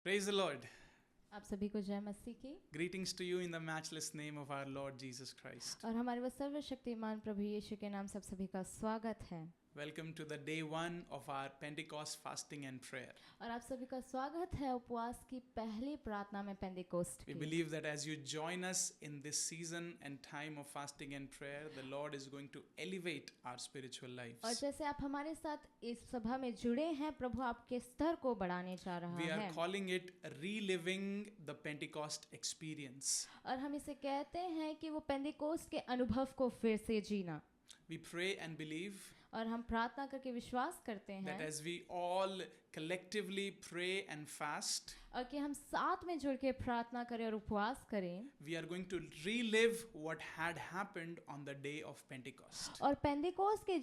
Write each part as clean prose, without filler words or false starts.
Praise the Lord. आप सभी को जय मसीह की। Greetings to you in the matchless name of our Lord Jesus Christ. और हमारे वो सर्वशक्तिमान प्रभु यीशु के नाम से आप सभी का स्वागत है। Welcome to the day 1 of our Pentecost fasting and prayer. और आप सभी का स्वागत है उपवास की पहली प्रार्थना में पेंटिकोस्ट We की। believe that as you join us in this season and time of fasting and prayer, the Lord is going to elevate our spiritual और lives. जैसे आप हमारे साथ इस सभा में जुड़े हैं, प्रभु आपके स्तर को बढ़ाने जा रहा We are है। calling it reliving the Pentecost experience. और हम इसे कहते हैं कि वो पेंटिकोस्ट के अनुभव को फिर से जीना। We pray and believe और हम प्रार्थना करके विश्वास करते that हैं as we all collectively pray and fast, और कि हम साथ में जुड़ के प्रार्थना करें और उपवास करें we are going to relive what had happened on the day of Pentecost. और पेंटिकोस्ट के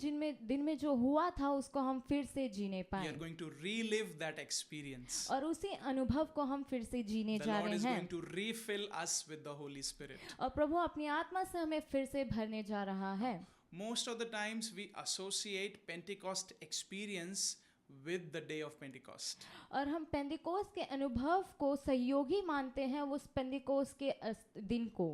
दिन में जो हुआ था उसको हम फिर से जीने We पाए are going to relive that experience. और उसी अनुभव को हम फिर से जीने The जा Lord रहे is हैं going to refill us with the Holy Spirit. और प्रभु अपनी आत्मा से हमें फिर से भरने जा रहा है। Most of the times we associate Pentecost experience with the day of Pentecost. और हम पेंटिकोस्ट के अनुभव को सहयोगी मानते हैं उस पेंटिकोस्ट के दिन को।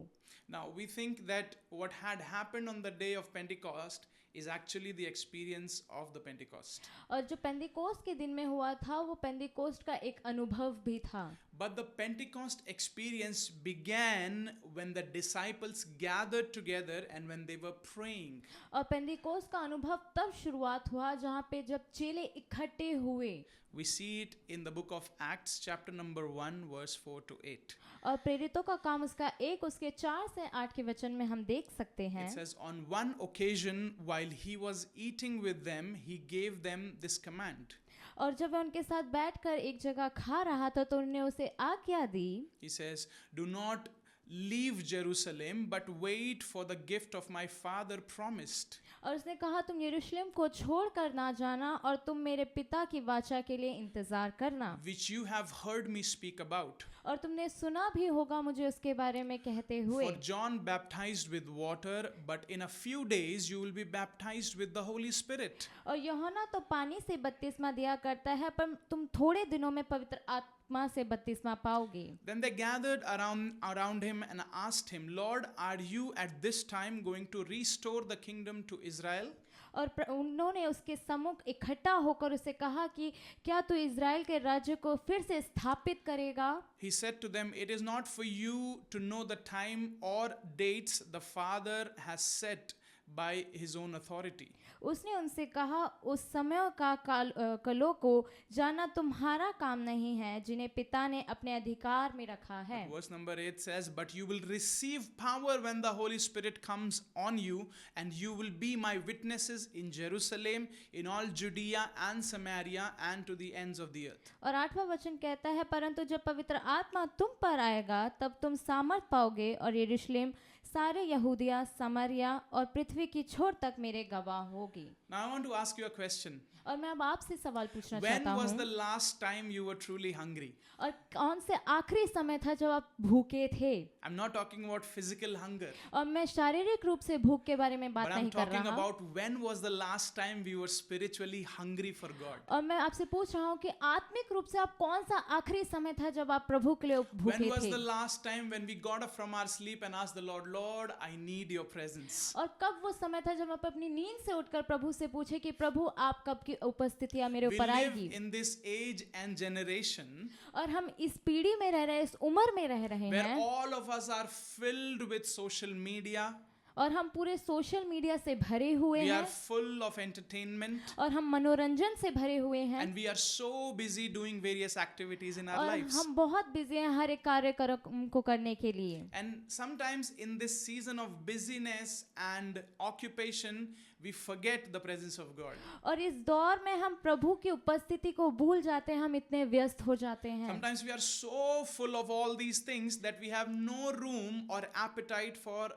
Now we think that what had happened on the day of Pentecost is actually the experience of the Pentecost. और जो पेंटिकोस्ट के दिन में हुआ था वो पेंटिकोस्ट का एक अनुभव भी था। But the Pentecost experience began when the disciples gathered together and when they were praying. और पेंटिकोस्ट का अनुभव तब शुरुआत हुआ जहाँ पे जब चेले इकट्ठे हुए। We see it in the book of Acts chapter number 1 verse 4 to 8. और प्रेरितों का काम उसका 1 उसके 4 से 8 के वचन में हम देख सकते हैं। It says, on one occasion while he was eating with them, he gave them this command. और जब वह उनके साथ बैठकर एक जगह खा रहा था तो उन्होंने उसे आज्ञा दी। He says, do not leave Jerusalem, but wait for the gift of my father promised. और उसने कहा तुम यरूशलेम को छोड़कर ना जाना और तुम मेरे पिता की वाचा के लिए इंतजार करना। Which you have heard me speak about. और तुमने सुना भी होगा मुझे उसके बारे में कहते हुए। For John baptized with water, but in a few days you will be baptized with the Holy Spirit. और यूहन्ना तो पानी से बपतिस्मा दिया करता है पर तुम थोड़े दिनों में पवित्र आत्मा से बपतिस्मा पाओगे। Then they gathered around him and asked him, Lord, are you at this time going to restore the kingdom to Israel? और उन्होंने उसके सम्मुख इकट्ठा होकर उसे कहा कि क्या तू इज़राइल के राज्य को फिर से स्थापित करेगा? He said to them, it is not for you to know the time or dates the Father has set by his own authority. उसने उनसे कहा उस समय का कालों को जाना तुम्हारा काम नहीं है जिन्हें पिता ने अपने अधिकार में रखा है। Verse number 8 says, but you will receive power when the Holy Spirit comes on you, and you will be my witnesses in Jerusalem, in all Judea and Samaria, and to the ends of the earth. और 8वां वचन कहता है परंतु जब पवित्र आत्मा तुम पर आएगा तब तुम सामर्थ पाओगे और यरूशलेम सारे यहूदिया समरिया और पृथ्वी की छोर तक मेरे गवाह होगी। Now I want to ask you a question. और मैं अब आपसे सवाल पूछना When चाहता was the हूँ last time you were truly hungry? और कौन से आखिरी समय था जब आप भूखे थे? I'm not talking about physical hunger, और मैं शारीरिक रूप से भूख के बारे में बात but I'm नहीं कर talking रहा। about when was the last time we were spiritually hungry for God? और मैं आपसे पूछ रहा हूँ कि आत्मिक रूप से आप कौन सा आखिरी समय था जब आप प्रभु के लिए When भूखे was थे? the last time when we got up from our sleep and asked the Lord, Lord, I need your presence? और कब वो समय था जब आप अपनी नींद से उठकर प्रभु से पूछे कि प्रभु आप कब की उपस्थिति मेरे We ऊपर live आएगी? in this age and generation और हम इस पीढ़ी में रह रहे हैं, इस उम्र में रह रहे where हैं all of us are filled with social media. और हम पूरे सोशल मीडिया से भरे हुए We are हैं full of entertainment, और हम मनोरंजन से भरे हुए हैं and we are so busy doing various activities in our और lives. हम बहुत बिजी हैं हर एक कार्य को करने के लिए। And sometimes in this season of busyness and occupation, we forget the presence of God. और इस दौर में हम प्रभु की उपस्थिति को भूल जाते हैं, हम इतने व्यस्त हो जाते हैं। Sometimes we are so full of all these things that we have no room or appetite for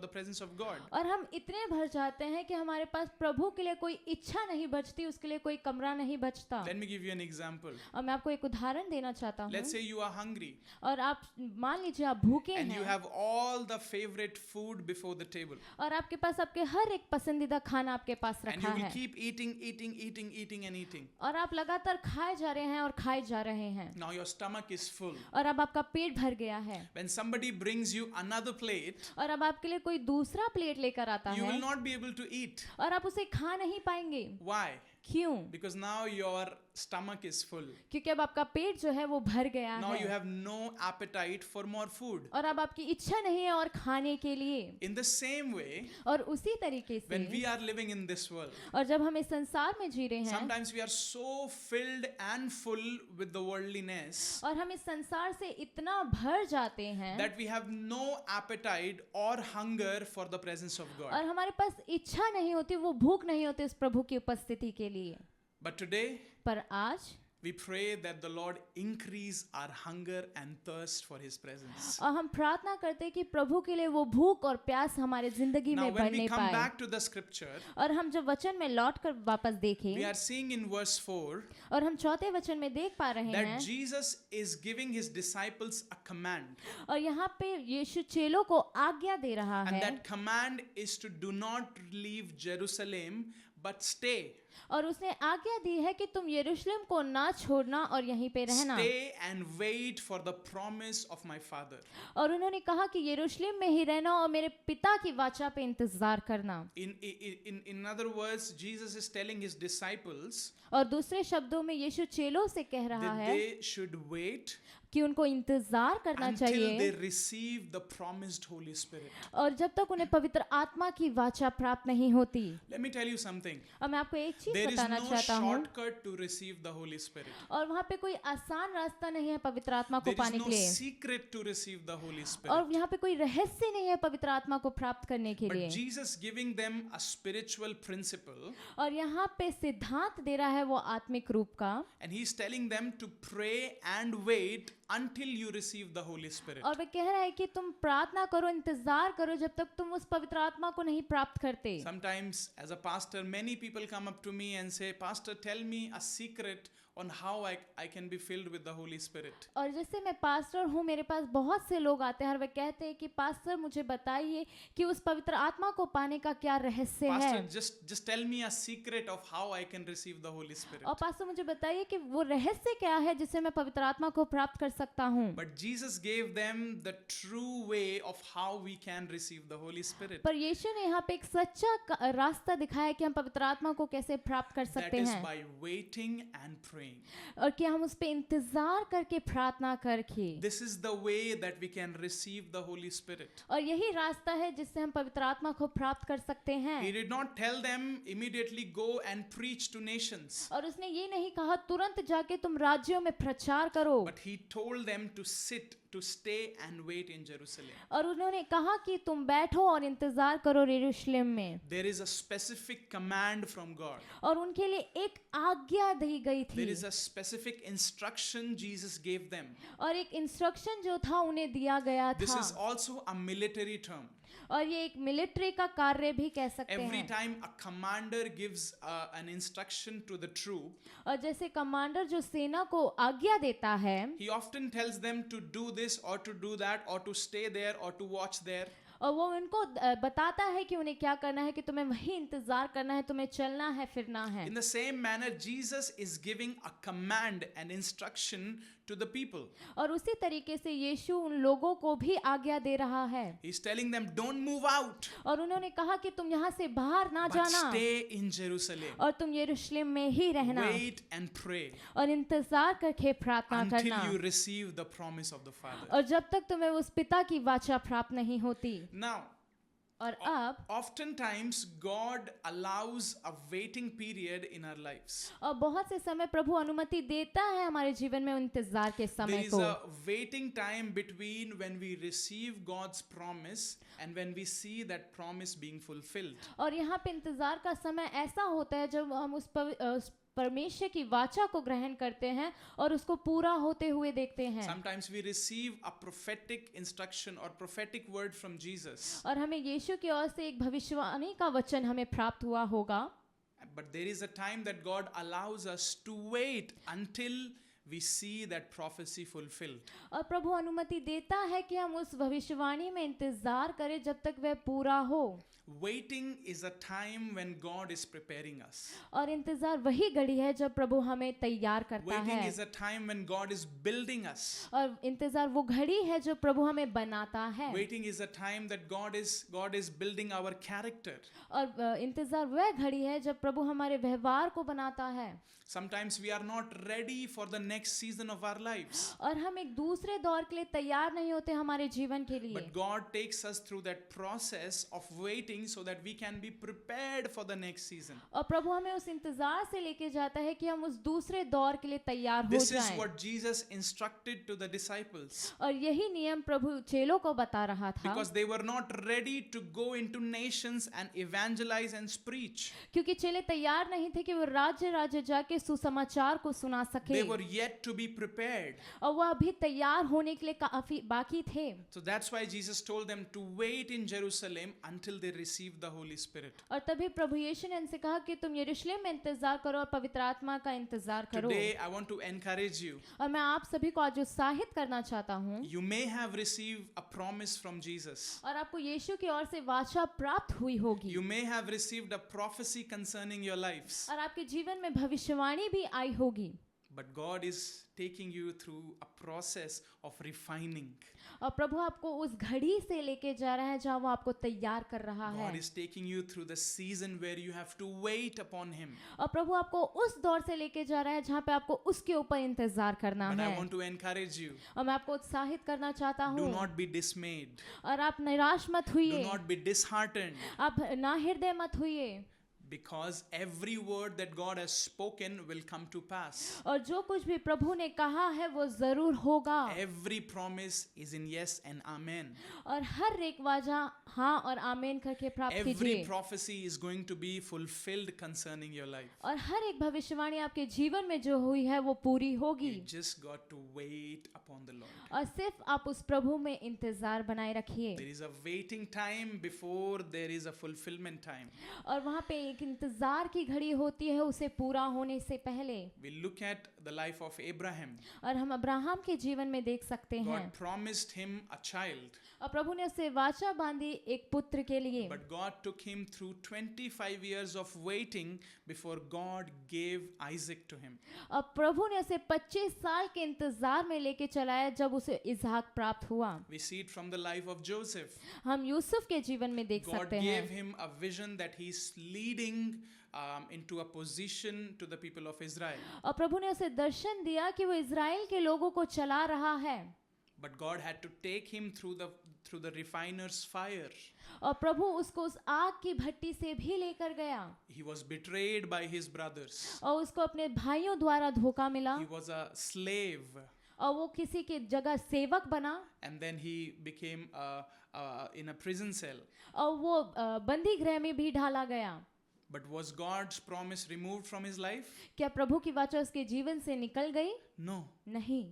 the presence of God. और हम इतने भर जाते हैं कि हमारे पास प्रभु के लिए कोई इच्छा नहीं बचती, उसके लिए कोई कमरा नहीं बचता। Let me give you an example. और मैं आपको एक उदाहरण देना चाहता Let's हूँ। say you are hungry और आप मान लीजिए आप भूखे and you हैं have all the favorite food before the table. और आपके पास आपके हर एक पसंदीदा पसंदीदा खाना आपके पास And रखा you will है keep eating and eating. और आप लगातार खाए जा रहे हैं और खाए जा रहे हैं Now your stomach is full. और अब आपका पेट भर गया है When somebody brings you another plate, और अब आपके लिए कोई दूसरा प्लेट लेकर आता you है will not be able to eat. और आप उसे खा नहीं पाएंगे। Why? क्यों? Because now your stomach is full. क्योंकि अब आपका पेट जो है वो भर गया Now you है have no appetite for more food. और अब आपकी इच्छा नहीं है और खाने के लिए। In the same way, और उसी तरीके when we से are living in this world, और जब हम इस संसार में जी रहे हैं sometimes we are so filled and full with the worldliness और हम इस संसार से इतना भर जाते हैं that we have no appetite or hunger for the presence of God. और हमारे पास इच्छा नहीं होती, वो भूख नहीं होती उस प्रभु की उपस्थिति के लिए। But today, पर आज we pray that the Lord increase our hunger and thirst for His presence. और हम प्रार्थना करते हैं कि प्रभु के लिए वो भूख और प्यास हमारे जिंदगी Now, में when we बढ़ने come पाए। back to the scripture, और हम जब वचन में लौट कर वापस देखें we are seeing in verse 4 और हम चौथे वचन में देख पा रहे that हैं Jesus is giving His disciples a command. और यहाँ पे यीशु चेलों को आज्ञा दे रहा And है that command is to do not leave Jerusalem but stay. और उसने आज्ञा दी है कि तुम यरूशलेम को ना छोड़ना और यहीं पे रहना। Stay and wait for the promise of my Father. और उन्होंने कहा कि यरूशलेम में ही रहना और मेरे पिता की वाचा पे इंतजार करना। In other words, Jesus is telling His disciples और दूसरे शब्दों में यीशु चेलों से कह रहा that है they should wait कि उनको इंतजार करना until they चाहिए receive the promised Holy Spirit. और जब तक उन्हें पवित्र आत्मा की वाचा प्राप्त नहीं होती। Let me tell you something. और मैं आपको एक चीज There is बताना no चाहता हूँ shortcut to receive the Holy Spirit. और वहाँ पे कोई आसान रास्ता नहीं है पवित्र आत्मा को There is पाने no के लिए secret to receive the Holy और Spirit. यहाँ पे कोई रहस्य नहीं है पवित्र आत्मा को प्राप्त करने के But लिए। Jesus giving them a spiritual principle, और यहाँ पे सिद्धांत दे रहा है वो आत्मिक रूप का and He's telling them to pray and wait until you receive the Holy Spirit. और वे कह रहा है कि तुम प्रार्थना करो, इंतजार करो जब तक तुम उस पवित्र आत्मा को नहीं प्राप्त करते। Sometimes, as a pastor, many people come up to me and say, Pastor, tell me a secret on how I can be filled with the Holy Spirit. और जैसे मैं पास्टर हूँ, मेरे पास बहुत से लोग आते हैं और वे कहते हैं कि पास्टर मुझे बताइए कि उस पवित्र आत्मा को पाने का क्या रहस्य Pastor, है। just tell me a secret of how I can receive the Holy Spirit. और पास्टर मुझे बताइए कि वो रहस्य क्या है जिससे मैं पवित्र आत्मा को प्राप्त कर सकता हूँ। But Jesus gave them the true way of how we can receive the Holy Spirit. पर यीशु ने यहाँ पे एक सच्चा रास्ता दिखाया कि हम पवित्र आत्मा को कैसे प्राप्त कर That सकते is हैं by waiting and praying. और कि हम उस पे इंतजार करके प्रार्थना करके। This is the way that we can receive the Holy Spirit. और यही रास्ता है जिससे हम पवित्र आत्मा को प्राप्त कर सकते हैं। He did not tell them immediately go and preach to nations, और उसने ये नहीं कहा तुरंत जाके तुम राज्यों में प्रचार करो but He told them to sit, to stay and wait in Jerusalem. और उन्होंने कहा कि तुम बैठो और इंतजार करो यरूशलेम में। There is a specific command from God. और उनके लिए एक आज्ञा दी गई There थी is a specific instruction Jesus gave them. और एक इंस्ट्रक्शन जो था उन्हें दिया गया This is था also a military term. और ये एक मिलिट्री का कार्य भी कह सकते Every हैं। time a commander gives an instruction to the troop, और जैसे कमांडर जो सेना को आज्ञा देता है he often tells them to do this or to do that or to stay there or to watch there. और वो उनको बताता है कि उन्हें क्या करना है, कि तुम्हें वही इंतजार करना है, तुम्हें चलना है, फिरना है। In the same manner, Jesus is giving a command, an instruction to the people. और उसी तरीके से यीशु उन लोगों को भी आज्ञा दे रहा है He's telling them, don't move out, और उन्होंने कहा कि तुम यहाँ से बाहर ना but जाना stay in Jerusalem. और तुम यरूशलेम में ही रहना Wait and pray और इंतजार करके प्रार्थना until करना you receive the promise of the Father. और जब तक तुम्हें उस पिता की वाचा प्राप्त नहीं होती। Now, और अब oftentimes God allows a waiting period in our lives. और बहुत से समय प्रभु अनुमति देता है हमारे जीवन में इंतजार के There समय is को। a waiting time between when we receive God's promise and when we see that promise being fulfilled. और यहाँ पे इंतजार का समय ऐसा होता है जब हम उस परमेश्वर की वाचा को ग्रहण करते हैं और उसको पूरा होते हुए देखते हैं। Sometimes we receive a prophetic instruction or prophetic word from Jesus. और हमें यीशु की ओर से एक भविष्यवाणी का वचन हमें प्राप्त हुआ होगा। But there is a time that God allows us to wait until we see that prophecy fulfilled. और प्रभु अनुमति देता है कि हम उस भविष्यवाणी में इंतजार करें जब तक वह पूरा हो। Waiting is a time when God is preparing us. और इंतजार वही घड़ी है जब प्रभु हमें तैयार करता Waiting है, is a time when God is building us. और इंतजार वो घड़ी है जो प्रभु हमें बनाता है, Waiting is a time that God is building our character. और इंतजार वह घड़ी है जब प्रभु हमारे व्यवहार को बनाता है. Sometimes we are not ready for the next season of our lives. और हम एक दूसरे दौर के लिए तैयार नहीं होते हमारे जीवन के लिए, But God takes us through that process of waiting so that we can be prepared for the next season. और प्रभु हमें उस इंतजार से लेके जाता है कि हम उस दूसरे दौर के लिए तैयार हो This is जाएं. what Jesus instructed to the disciples. और यही नियम प्रभु चेलों को बता रहा था, Because they were not ready to go into nations and evangelize and preach. क्योंकि चेले तैयार नहीं थे कि वो राज्य राज्य जाके सुसमाचार को सुना सके, They were yet to be prepared. और वह अभी तैयार होने के लिए काफी बाकी थे. So that's why Jesus told them to wait in Jerusalem until they receive the Holy Spirit. और तभी प्रभु यीशु ने उनसे कहा कि तुम यरूशलेम में इंतजार करो और पवित्र आत्मा का इंतजार करो. Today I want to encourage you. और मैं आप सभी को आज उत्साहित करना चाहता हूँ, You may have received a promise from Jesus. और आपको यीशु की ओर से वाचा प्राप्त हुई होगी, You may have received a prophecy concerning your lives. और आपके जीवन में भविष्यवाणी भी आई होगी. But God is taking you through a process of refining. और प्रभु आपको उस घड़ी से लेके जा रहा है जहाँ वो आपको तैयार कर रहा है. God is taking you through the season where you have to wait upon Him. और प्रभु आपको उस दौर से लेके जा रहा है जहाँ पे आपको उसके ऊपर इंतजार करना But I है. want to encourage you. और मैं आपको उत्साहित करना चाहता Do हूँ, not be dismayed. और आप निराश मत Do हुइए, not be disheartened. आप ना हृदय मत हुइए, Because every word that God has spoken will come to pass. और जो कुछ भी प्रभु ने कहा है वो जरूर होगा. Every promise is in yes and amen. और हर एक वाचा हाँ और आमीन करके प्राप्त Every कीजिए. prophecy is going to be fulfilled concerning your life. और हर एक भविष्यवाणी आपके जीवन में जो हुई है वो पूरी होगी. You just got to wait upon the Lord. और सिर्फ आप उस प्रभु में इंतजार बनाए रखिए. There is a waiting time before there is a fulfillment time. और वहाँ पे एक इंतजार की घड़ी होती है उसे पूरा होने से पहले. We look at the life of Abraham. और हम अब्राहम के जीवन में देख सकते हैं, God promised him a child, और प्रभु ने उसे वाचा बांधी एक पुत्र के लिए. but God took him through 25 years of waiting before God gave Isaac to him. और प्रभु ने उसे 25 साल के इंतजार में लेके चलाया जब उसे इसहाक प्राप्त हुआ. We see it from the life of Joseph. हम यूसुफ के जीवन में देख God सकते gave हैं. him a vision that he's leading into a position to the people of Israel. और प्रभु ने उसे दर्शन दिया कि वो इज़राइल के लोगों को चला रहा है. But God had to take him through the refiner's fire. और प्रभु उसको उस आग की भट्टी से भी लेकर गया. He was betrayed by his brothers. और उसको अपने भाइयों द्वारा धोखा मिला, He was a slave. और वो किसी के जगह सेवक बना, And then he became in a prison cell. और वो बंदी गृह में भी ढाला गया. But was God's promise removed from his life? क्या प्रभु की वाचा उसके जीवन से निकल गई? No. नहीं.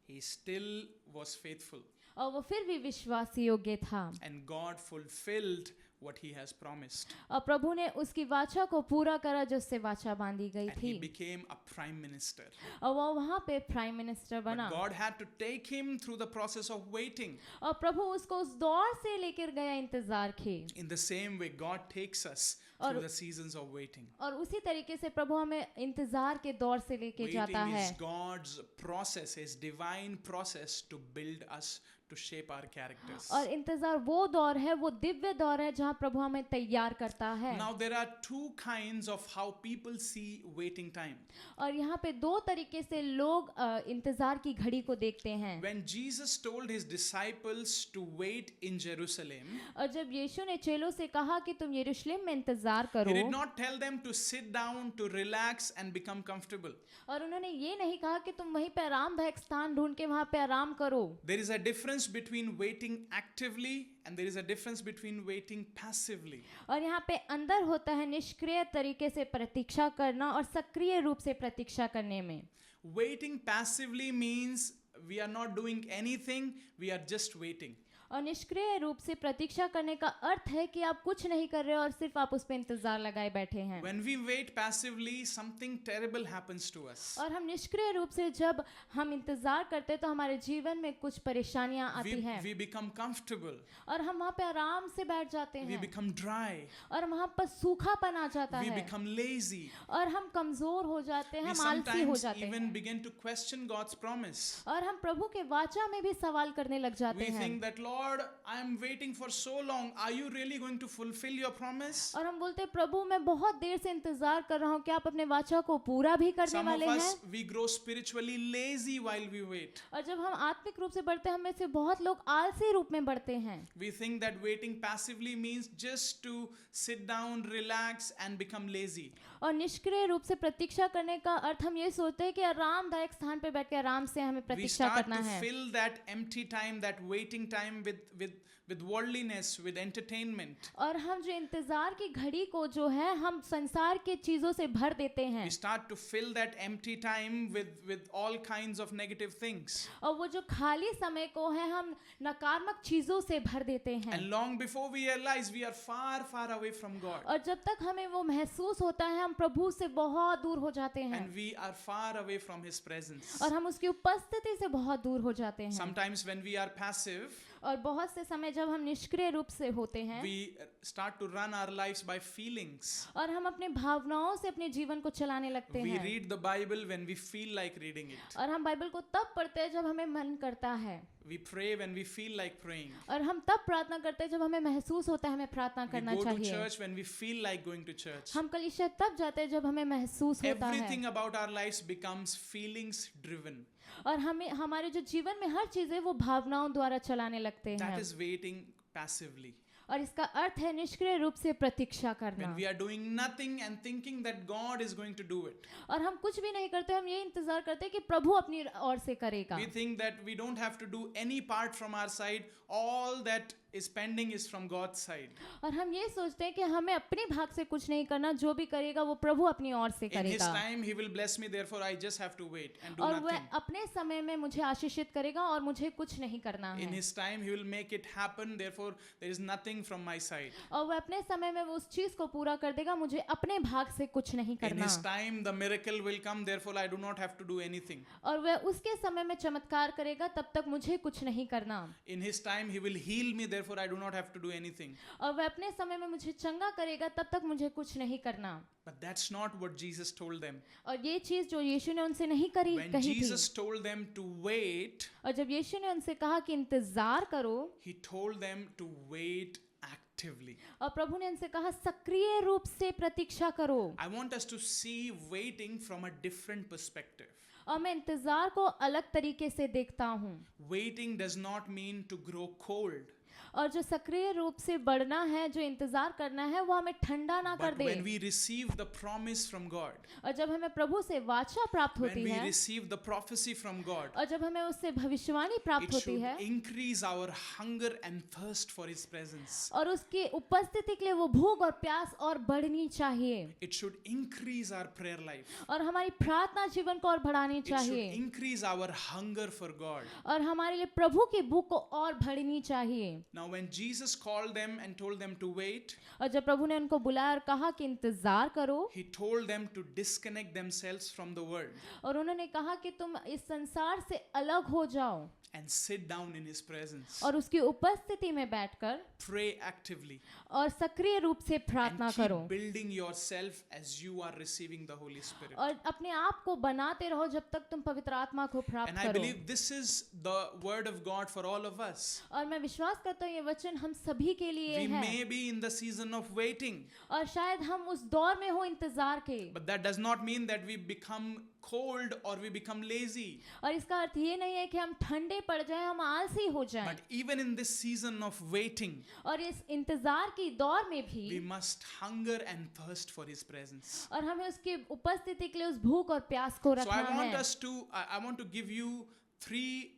He still was faithful. और वो फिर भी विश्वास योग्य था. And God fulfilled what he has promised. और प्रभु ने उसकी वाचा को पूरा करा जो उससे वाचा बांधी गई And he थी. became a prime minister. और वो वहाँ पे प्राइम मिनिस्टर But बना. God had to take him through the process of waiting. और प्रभु उसको उस दौर से लेकर गया इंतजार के. In the same way, God takes us through the seasons of waiting. और उसी तरीके से प्रभु हमें इंतजार के दौर से लेके जाता Waiting है. is God's process, His divine process to build us, to shape our characters. और इंतजार वो दौर है, वो दिव्य दौर है जहाँ प्रभु हमें तैयार करता है. Now there are two kinds of how people see waiting time. और यहाँ पे दो तरीके से लोग इंतजार की घड़ी को देखते हैं. When Jesus told his disciples to wait in Jerusalem, और जब यीशु ने चेलों से कहा कि तुम यरूशलेम में इंतजार he करो, did not tell them to sit down, to relax and become comfortable. और उन्होंने ये नहीं कहा कि तुम वहीं पे आरामदायक स्थान ढूंढ के वहाँ पे आराम करो. There is a difference between waiting actively and there is a difference between waiting passively. और यहाँ पे अंदर होता है निष्क्रिय तरीके से प्रतीक्षा करना और सक्रिय रूप से प्रतीक्षा करने में. Waiting passively means we are not doing anything, we are just waiting. और निष्क्रिय रूप से प्रतीक्षा करने का अर्थ है कि आप कुछ नहीं कर रहे हो और सिर्फ आप उस पर इंतजार लगाए बैठे हैं। When we wait passively, something terrible happens to us. और हम निष्क्रिय रूप से जब हम इंतजार करते हैं तो हमारे जीवन में कुछ परेशानियां आती हैं We become comfortable. और हम वहाँ पे आराम से बैठ जाते We हैं become dry. और वहाँ पर सूखापन आ जाता We है become lazy. और हम कमजोर हो जाते हैं, We हम आलसी हो sometimes जाते even हैं begin to question God's promise. और हम प्रभु के वाचा में भी सवाल करने लग जाते We हैं think that, Lord, I am waiting for so long. Are you really going to fulfill your promise? और हम बोलते हैं प्रभु मैं बहुत देर से इंतजार कर रहा हूँ, क्या आप अपने वाचा को पूरा भी करने Some of वाले हैं? us, we grow spiritually lazy while we wait. और जब हम आत्मिक रूप से बढ़ते हैं, हम में से बहुत लोग आलसी रूप में बढ़ते हैं We think that waiting passively means just to sit down, relax, and become lazy. और निष्क्रिय रूप से प्रतीक्षा करने का अर्थ हम ये सोचते हैं कि आरामदायक स्थान पे बैठ के आराम से हमें We प्रतीक्षा start करना to है fill that empty time, that waiting time with worldliness, with entertainment. और हम जो इंतजार की घड़ी को जो है हम संसार के चीजों से भर देते हैं We start to fill that empty time with all kinds of negative things. और वो जो खाली समय को है हम नकारात्मक चीजों से भर देते हैं And long before we realize, we are far, far away from God. और जब तक हमें वो महसूस होता है हम प्रभु से बहुत दूर हो जाते हैं And we are far away from His presence. और हम उसकी उपस्थिति से बहुत दूर हो जाते हैं Sometimes when we are passive, और बहुत से समय जब हम निष्क्रिय रूप से होते हैं we start to run our lives by feelings. और हम अपने भावनाओं से अपने जीवन को चलाने लगते We हैं read the Bible when we feel like reading it. और हम बाइबल को तब पढ़ते हैं जब हमें मन करता है We pray when we feel like praying. और हम तब प्रार्थना करते हैं जब हमें महसूस होता है हमें प्रार्थना We करना go to चाहिए church when we feel like going to church. हम कलीसिया तब जाते हैं जब हमें महसूस होता है Everything about our lives becomes feelings driven. और हमें हमारे जो जीवन में हर चीज है वो भावनाओं द्वारा चलाने लगते That हैं is waiting passively. और इसका अर्थ है निष्क्रिय रूप से प्रतीक्षा करना When we are doing nothing and thinking that God is going to do it. और हम कुछ भी नहीं करते, हम ये इंतजार करते हैं कि प्रभु अपनी ओर से करेगा We think that we don't have to do any part from our side. All that is pending is from God's side. और हम ये सोचते हैं कि हमें अपने भाग से कुछ नहीं करना, जो भी करेगा वो प्रभु अपनी ओर से In His करेगा time, He will bless me. Therefore, I just have to wait and do और वह nothing. अपने समय में मुझे आशीषित करेगा और मुझे कुछ नहीं करना In है His time, He will make it happen. Therefore, there is nothing from my side. और वह अपने समय में वो उस चीज को पूरा कर देगा, मुझे अपने भाग से कुछ नहीं In करना His time, the miracle will come. Therefore, I do not have to do anything. और वह उसके समय में चमत्कार करेगा, तब तक मुझे कुछ नहीं करना In His time, He will heal me. Therefore, I do not have to do anything. और वह अपने समय में मुझे चंगा करेगा, तब तक मुझे कुछ नहीं करना। But that's not what Jesus told them. और ये चीज जो यीशु ने उनसे नहीं When कही थी Jesus told them to wait, और जब यीशु ने उनसे कहा कि इंतजार करो He told them to wait actively. और प्रभु ने उनसे कहा सक्रिय रूप से प्रतीक्षा करो। I want us to see waiting from a different perspective. और मैं इंतजार को अलग तरीके से देखता हूँ Waiting does not mean to grow cold. और जो सक्रिय रूप से बढ़ना है, जो इंतजार करना है, वो हमें ठंडा ना कर But they. when we receive the promise from God, और जब हमें प्रभु से वाचा प्राप्त when होती we है receive the prophecy from God, और जब हमें उससे भविष्यवाणी it प्राप्त होती should है increase our hunger and thirst for His presence. और उसकी उपस्थिति के लिए वो भूख और प्यास और बढ़नी चाहिए It should increase our prayer life. और हमारी प्रार्थना जीवन को और बढ़ानी It should चाहिए increase our hunger for God. और हमारे लिए प्रभु की भूख को और बढ़नी चाहिए। Now, when Jesus called them and told them to wait, और जब प्रभु ने उनको बुलाया और कहा कि इंतजार करो He told them to disconnect themselves from the world और उन्होंने कहा कि तुम इस संसार से अलग हो जाओ and sit down in His presence. और उसकी उपस्थिति में बैठकर Pray actively और सक्रिय रूप से and प्रार्थना keep करो building yourself as you are receiving the Holy Spirit. और अपने आप को बनाते रहो जब तक तुम पवित्र आत्मा को प्राप्त And I करो। believe this is the word of God for all of us. और मैं विश्वास करता हूँ ये वचन हम सभी के लिए We है may be in the season of waiting, और शायद हम उस दौर में हो इंतजार के but that does not mean that we become cold or we become lazy. और इसका अर्थ ये नहीं है कि हम ठंडे पड़ जाएं, हम आलसी हो जाएं। But even in this season of waiting, और इस इंतजार की दौर में we भी must hunger and thirst for His presence. और हमें उसकी उपस्थिति के लिए उस भूख और प्यास को So रखना I want है। us to, I want to give you three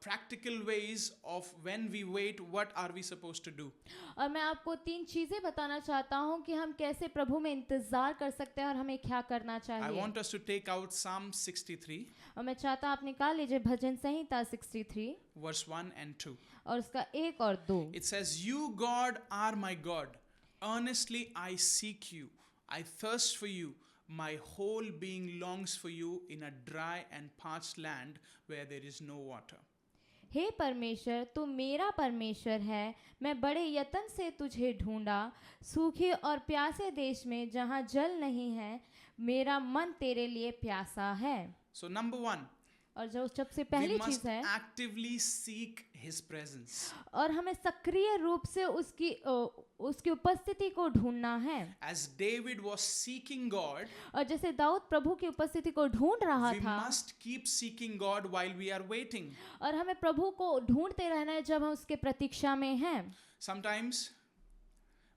practical ways of when we wait, what are we supposed to do? और मैं आपको 3 चीजें बताना चाहता हूँ कि हम कैसे प्रभु में इंतजार कर सकते हैं और हमें क्या करना I चाहिए। want us to take out Psalm 63, और मैं चाहता हूँ आप निकाल लीजिए भजन संहिता 63 verse 1 and 2. और उसका 1 और 2। It says, You, God, are my God. Earnestly I seek you. I thirst for you. My whole being longs for you in a dry and parched land where there is no water. हे परमेश्वर, तू मेरा परमेश्वर है, मैं बड़े यत्न से तुझे ढूंढा, सूखे और प्यासे देश में जहाँ जल नहीं है, मेरा मन तेरे लिए प्यासा है। So number 1, और जो सबसे we पहली must चीज है, actively seek His presence. और हमें सक्रिय रूप से उसकी उपस्थिति को ढूंढना है। As David was seeking God, और जैसे दाऊद प्रभु की उपस्थिति को ढूंढ रहा we था, must keep seeking God while we are waiting. और हमें प्रभु को ढूंढते रहना है जब हम उसके प्रतीक्षा में हैं। Sometimes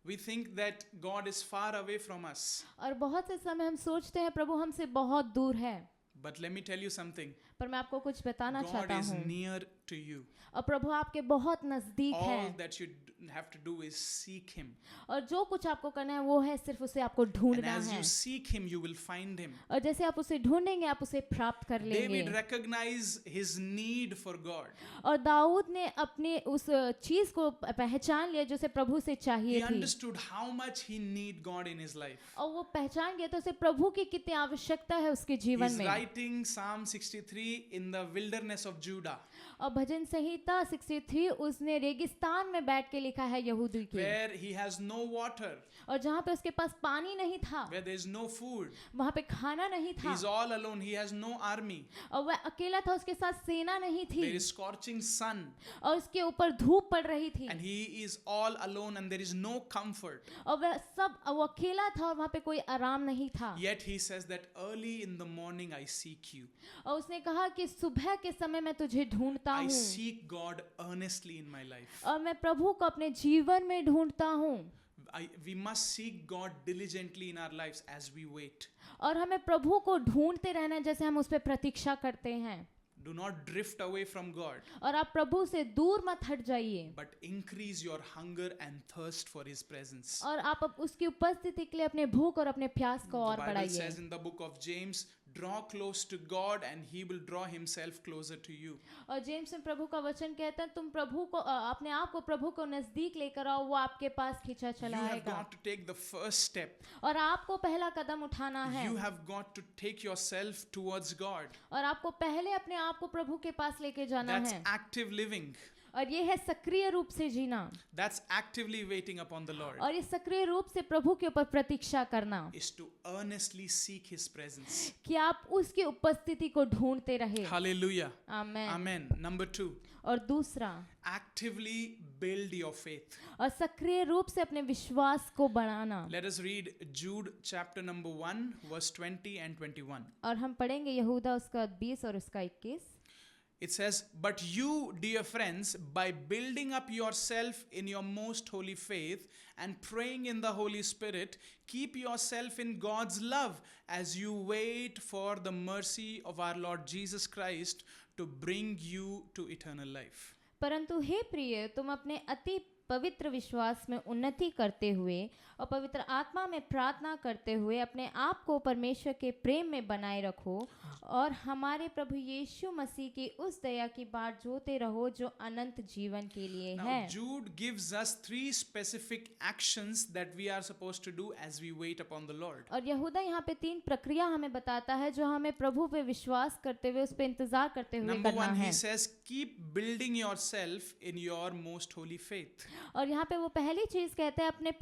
we think that God is far away from us. और बहुत से समय हम सोचते हैं प्रभु हमसे बहुत दूर है, But let me tell you something. पर मैं आपको कुछ बताना God चाहता is हूँ। near to you. और प्रभु आपके बहुत नजदीक All है, that you have to do is seek Him. और जो कुछ आपको करना है वो है सिर्फ उसे आपको And ढूंढना as है। you seek Him, you will find Him. और जैसे आप उसे ढूंढेंगे आप उसे प्राप्त कर David लेंगे। recognized his need for God. और दाऊद ने अपने उस चीज को पहचान लिया जो उसे प्रभु से He चाहिए थी, understood how much he need God in his life. और वो पहचान गया तो उसे प्रभु की कितनी आवश्यकता है उसके जीवन He's में। writing Psalm 63 in the wilderness of Judah, और भजन संहिता 63 उसने रेगिस्तान में बैठ के लिखा है यहूदी के, where he has no water, और जहाँ पे उसके पास पानी नहीं था, where there is no food. वहाँ पे खाना नहीं था, He's all alone. He has no army. और वह अकेला था, उसके साथ सेना नहीं थी, There is scorching sun, और उसके ऊपर धूप पड़ रही थी, and he is all alone, and there is no comfort. और वो अकेला था और वहाँ पे कोई आराम नहीं था। Yet he says that early in the morning I seek you. और उसने कहा कि सुबह के समय मैं तुझे ढूंढता I हूँ, seek God earnestly in my life. और मैं प्रभु को अपने जीवन में ढूंढता हूँ। We must seek God diligently in our lives as we wait. और हमें प्रभु को ढूंढते रहना है जैसे हम उस पर प्रतीक्षा करते हैं। Do not drift away from God, और आप प्रभु से दूर मत हट जाइए, but increase your hunger and thirst for His presence. और आप उसकी उपस्थिति के लिए अपने भूख और अपने प्यास को The और Bible बढ़ाइए। says in the book of James, draw close to God and He will draw Himself closer to you. और जेम्स में प्रभु का वचन कहता है तुम प्रभु को अपने आप को प्रभु को नजदीक लेकर आओ, वो आपके पास खींचा You चला have आएगा। got to take the first step. और आपको पहला कदम उठाना है, You have got to take yourself towards God. और आपको पहले अपने आप को प्रभु के पास लेके जाना That's है, active living. और ये है सक्रिय रूप से जीना, That's actively waiting upon the Lord. और ये सक्रिय रूप से प्रभु के ऊपर प्रतीक्षा करना, Is to earnestly seek His presence. कि आप उसकी उपस्थिति को ढूंढते रहे। Hallelujah. आमेन। Amen. Number 2, और दूसरा, actively build your faith. और सक्रिय रूप से अपने विश्वास को बढ़ाना। Let us read Jude chapter number 1, verse 20 and 21. और हम पढ़ेंगे यहूदा उसका 20 और उसका 21। It says, But you, dear friends, by building up yourself in your most holy faith and praying in the Holy Spirit, keep yourself in God's love as you wait for the mercy of our Lord Jesus Christ to bring you to eternal life. परंतु हे प्रिय, तुम अपने अति पवित्र विश्वास में उन्नति करते हुए और पवित्र आत्मा में प्रार्थना करते हुए अपने आप को परमेश्वर के प्रेम में बनाए रखो, और हमारे प्रभु यीशु मसीह की उस दया की बाट जोते रहो जो अनंत जीवन के लिए Now, है। Jude gives us 3 specific actions that we are supposed to do as we wait upon the Lord. और यहूदा यहाँ पे 3 प्रक्रिया हमें बताता है जो हमें प्रभु पे विश्वास करते हुए उस पे इंतजार करते हुए Number करना 1, है। he says, keep building yourself in your most holy faith. और यहाँ पे वो पहली चीज कहते हैं अपने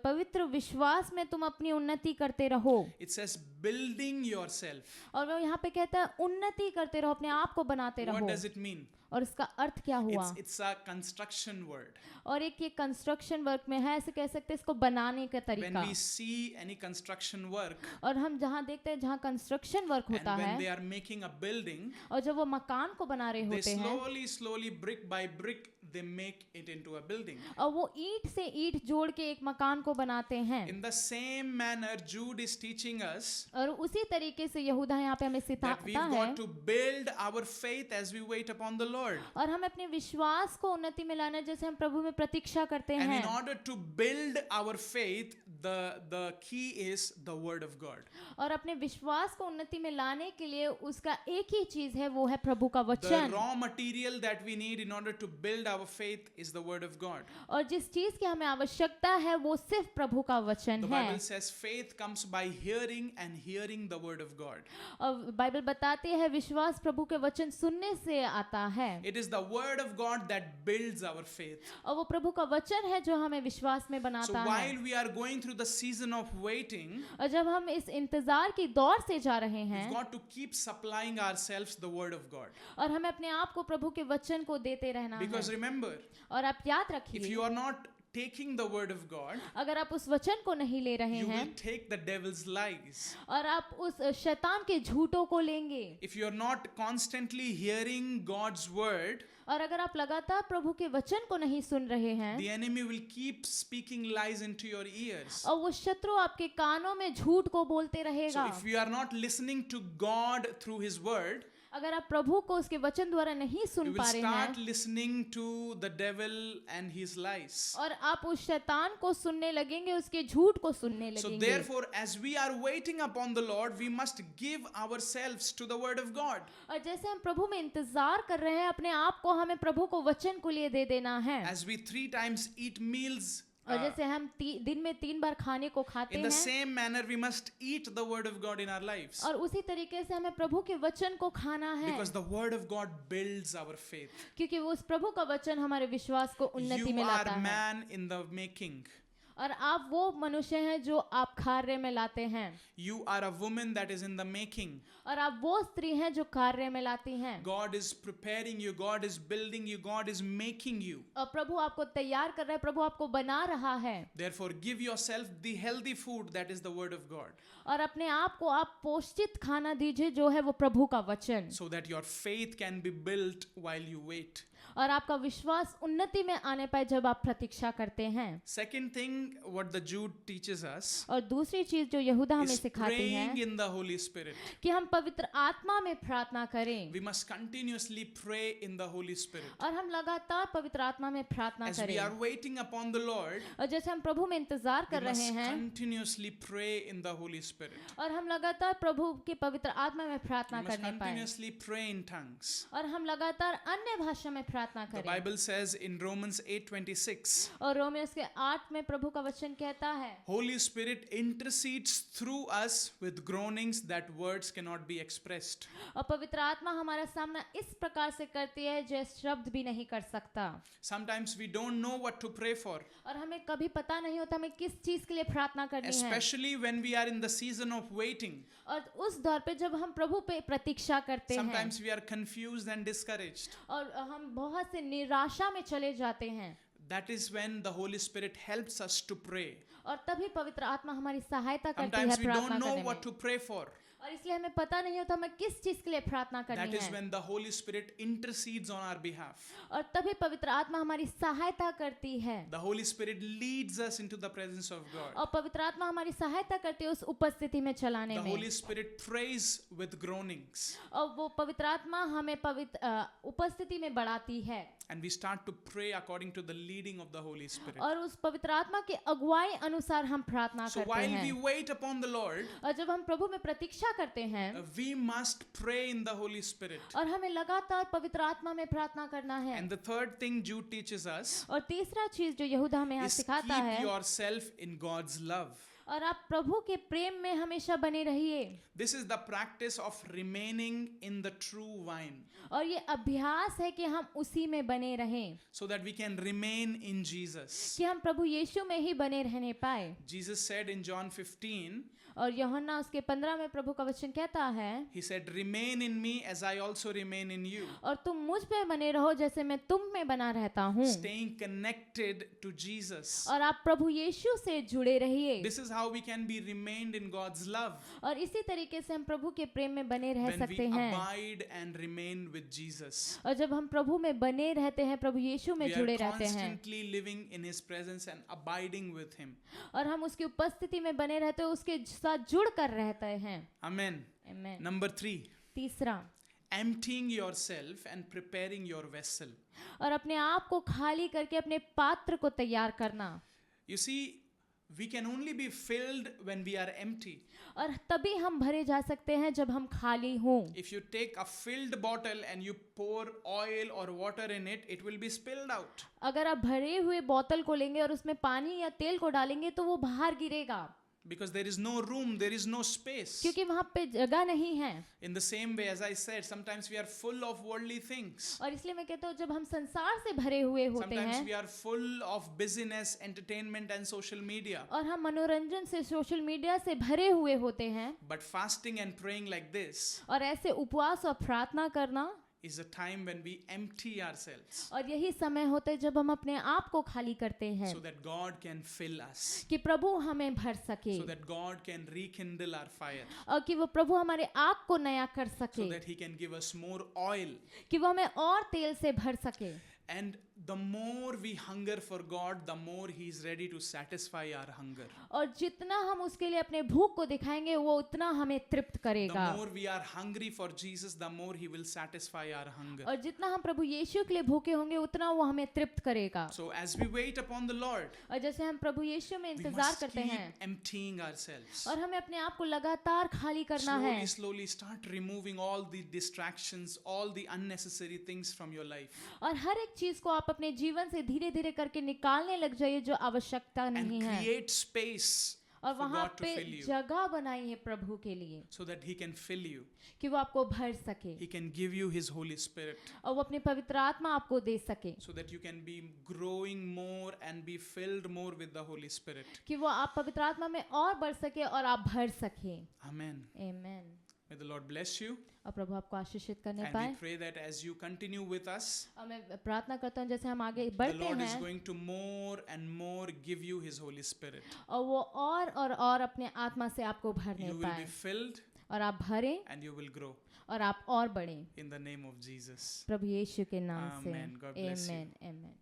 पवित्र विश्वास में तुम अपनी उन्नति करते रहो। It says building yourself. और वो यहाँ पे कहता है उन्नति करते रहो, अपने आप को बनाते What रहो। does it mean? और इसका अर्थ क्या हुआ? It's a construction word. और एक ये कंस्ट्रक्शन वर्क में है, ऐसे कह सकते हैं इसको बनाने का When तरीका। we see any construction work, और हम जहाँ देखते हैं जहाँ कंस्ट्रक्शन वर्क and होता when they है, are making a building, और जब वो मकान को बना रहे they होते हैं, slowly, brick by brick, they make it into a building. और वो ईंट से ईंट जोड़ के एक मकान को बनाते हैं। In the same manner, Jude is teaching us और उसी तरीके से यहूदा यहाँ पे हमें that सिखाता we've है got to build our faith as we wait upon the Lord. और हमें अपने विश्वास को उन्नति में लाना है, जैसे हम प्रभु में प्रतीक्षा करते And हैं। in order to build our faith, the key is the word of God. और अपने विश्वास को उन्नति में लाने के लिए उसका एक ही चीज है, वो है प्रभु का The वचन। raw material that we need in order to build our faith is the word of God. और जिस चीज की हमें आवश्यकता है वो सिर्फ प्रभु का वचन The है। Bible says faith comes by hearing and hearing the word of God. और बाइबल बताती है विश्वास प्रभु के वचन सुनने से आता है। It is the word of God that builds our faith. और वो प्रभु का वचन है जो हमें विश्वास में So बनाता है। while we are going through the season of waiting, और जब हम इस इंतजार की दौर से जा रहे we've हैं got to keep supplying ourselves the word of God. और हमें अपने आप को प्रभु के वचन को देते रहना Because है। remember, और आप याद if रखिए, you are not taking the word of God, अगर आप उस वचन को नहीं ले रहे you हैं will take the devil's lies. और आप उस शैतान के झूठों को लेंगे, If you are not constantly hearing God's word, और अगर आप लगातार प्रभु के वचन को नहीं सुन रहे हैं the enemy will keep speaking lies into your ears. और वो शत्रु आपके कानों में झूठ को बोलते So रहेगा। if you are not listening to God through his word, अगर आप प्रभु को उसके वचन द्वारा नहीं you सुन will पा रहे start हैं listening to the devil and his lies. और आप उस शैतान को सुनने लगेंगे, उसके झूठ को सुनने So लगेंगे। therefore, as we are waiting upon the Lord, we must give ourselves to the word of God. और जैसे हम प्रभु में इंतजार कर रहे हैं, अपने आप को हमें प्रभु को वचन को लिए दे देना है। As we 3 times eat meals, और जैसे हम दिन में 3 बार खाने को खाते in the हैं, same manner we must eat the word of God in our lives. और उसी तरीके से हमें प्रभु के वचन को खाना है, Because the word of God builds our faith. क्योंकि वो उस प्रभु का वचन हमारे विश्वास को उन्नति You में लाता are है। man in the making. और आप वो मनुष्य हैं जो आप कार्य में लाते हैं, You are a woman that is in the making. और आप वो स्त्री हैं जो कार्य में लाती हैं। God is preparing you, God is building you, God is making you. और प्रभु आपको तैयार कर रहा है, प्रभु आपको बना रहा है। Therefore, give yourself the healthy food that is the word of God, और अपने आप को आप पौष्टिक खाना दीजिए जो है वो प्रभु का वचन, so that your faith can be built while you wait. और आपका विश्वास उन्नति में आने पाए जब आप प्रतीक्षा करते हैं। Second thing, what the Jude teaches us और दूसरी चीज जो यहूदा हमें is सिखाती praying है in the Holy Spirit. कि हम पवित्र आत्मा में प्रार्थना करें, We must continuously pray in the Holy Spirit. और हम लगातार पवित्र आत्मा में प्रार्थना As we करें। are waiting upon the Lord, और जैसे हम प्रभु में इंतजार we कर रहे must हैं continuously pray in the Holy Spirit. और हम लगातार प्रभु के पवित्र आत्मा में We प्रार्थना must करने पाए, continuously pray in tongues. और हम लगातार अन्य भाषा में प्रार्थना The करें। Bible says in Romans 8:26, और रोमियोस के 8 में प्रभु का वचन कहता है, Holy Spirit intercedes through us with groanings that words cannot be expressed. और पवित्र आत्मा हमारा सामना इस प्रकार से करती है जो शब्द भी नहीं कर सकता। Sometimes we don't know what to pray for, और हमें कभी पता नहीं होता हमें किस चीज के लिए प्रार्थना करनी है। especially when we are in the season of waiting. और उस दौर पे जब हम प्रभु पे प्रतीक्षा करते हैं Sometimes we are confused and discouraged. और हम बहुत से निराशा में चले जाते हैं, That is when the Holy Spirit helps us to pray. और तभी पवित्र आत्मा हमारी सहायता करती है Sometimes we प्रार्थना don't know करने what में। to pray for. और इसलिए हमें पता नहीं होता हमें किस चीज के लिए प्रार्थना That करनी is है, when the Holy Spirit intercedes on our behalf. और तभी पवित्र आत्मा हमारी सहायता करती है, The Holy Spirit leads us into the presence of God. और पवित्र आत्मा हमारी सहायता करती है उस उपस्थिति में चलाने The में। Holy Spirit prays with groanings. और वो पवित्र आत्मा हमें पवित्र उपस्थिति में बढ़ाती है, And we start to pray according to the leading of the Holy Spirit. और उस पवित्र आत्मा के अगुवाई अनुसार हम प्रार्थना So करते while we हैं। wait upon the Lord, और जब हम प्रभु में प्रतीक्षा करते हैं we must pray in the Holy Spirit. और हमें लगातार पवित्र आत्मा में प्रार्थना करना है। And the third thing Jude teaches us और तीसरा चीज जो यहूदा हमें यहाँ is सिखाता keep है, yourself in God's love. और आप प्रभु के प्रेम में हमेशा बने रहिए। This is the practice of remaining in the true vine, और ये अभ्यास है कि हम उसी में बने रहें, so that we can remain in Jesus. कि हम प्रभु यीशु में ही बने रहने पाए। Jesus said in John 15, और यूहन्ना उसके 15 में प्रभु का वचन कहता है, He said, "Remain in me as I also remain in you." और तुम मुझ पे बने रहो जैसे मैं तुम में बना रहता हूँ। Staying connected to Jesus. और आप प्रभु यीशु से जुड़े रहिए। This is how we can be remained in God's love. और इसी तरीके से हम प्रभु के प्रेम में बने रह When we सकते हैं। abide and remain with Jesus. और जब हम प्रभु में बने रहते हैं, प्रभु यीशु में We जुड़े are रहते हैं, constantly living in His presence and abiding with Him. और हम उसकी उपस्थिति में बने रहते हैं, उसके साथ जुड़ कर रहते हैं। Amen. Amen. Number 3. तीसरा, Emptying yourself and preparing your vessel. और अपने आप को खाली करके अपने पात्र को तैयार करना। You see, we can only be filled when we are empty. और तभी हम भरे जा सकते हैं जब हम खाली हों। If you take a filled bottle and you pour oil or water in it, it will be spilled out. अगर आप भरे हुए बोतल को लेंगे और उसमें पानी या तेल को डालेंगे तो वो बाहर गिरेगा, Because there is no room, there is no space. क्योंकि वहाँ पे जगह नहीं है। In the same way, as I said, sometimes we are full of worldly things. और इसलिए मैं कहता हूँ, जब हम संसार से भरे हुए होते Sometimes हैं we are full of busyness, entertainment, and social media. और हम मनोरंजन से, सोशल मीडिया से भरे हुए होते हैं, But fasting and praying like this और ऐसे उपवास और प्रार्थना करना is a time when we empty ourselves और यही समय होता है जब हम अपने आप को खाली करते हैं, so that God can fill us, कि प्रभु हमें भर सके, so that God can rekindle our fire, और कि वो प्रभु हमारे आग को नया कर so सके, that He can give us more oil. कि वो हमें और तेल से भर सके। And the more we hunger for God, the more He is ready to satisfy our hunger. और जितना हम उसके लिए अपने भूख को दिखाएंगे वो उतना हमें तृप्त The करेगा, more we are hungry for Jesus, the more He will satisfy our hunger. और जितना हम प्रभु यीशु के लिए भूखे होंगे उतना वो हमें तृप्त करेगा। So as we wait upon the Lord, और जैसे हम प्रभु यीशु में we इंतजार must करते keep हैं emptying ourselves. और हमें अपने आप को लगातार खाली करना है, Slowly, slowly start removing all the distractions, all the unnecessary things from your life. और हर एक चीज को आप अपने जीवन से धीरे धीरे करके निकालने लग जाइए जो आवश्यकता And नहीं है, create space और for वहां God to पे fill you, जगह बनाई है प्रभु के लिए so that He can fill you. कि वो आपको भर सके He can give you His Holy Spirit, और वो अपने पवित्र आत्मा आपको दे सके, so that you can be growing more and be filled more with the Holy Spirit. कि वो आप पवित्र आत्मा में और बढ़ सके और आप भर सके। Amen. आमीन। May the Lord bless you. और प्रभु आपको आशीषित करने And we पाए। pray that as you continue with us, और मैं प्रार्थना करता हूँ जैसे हम आगे the बढ़ते Lord is हैं going to more and more give you His Holy Spirit. और वो और अपने आत्मा से आपको भरने You will पाए be filled और आप भरें and you will grow. और आप और बढ़ें In the name of Jesus. प्रभु यीशु के नाम से। Amen. God bless you. आमीन, आमीन।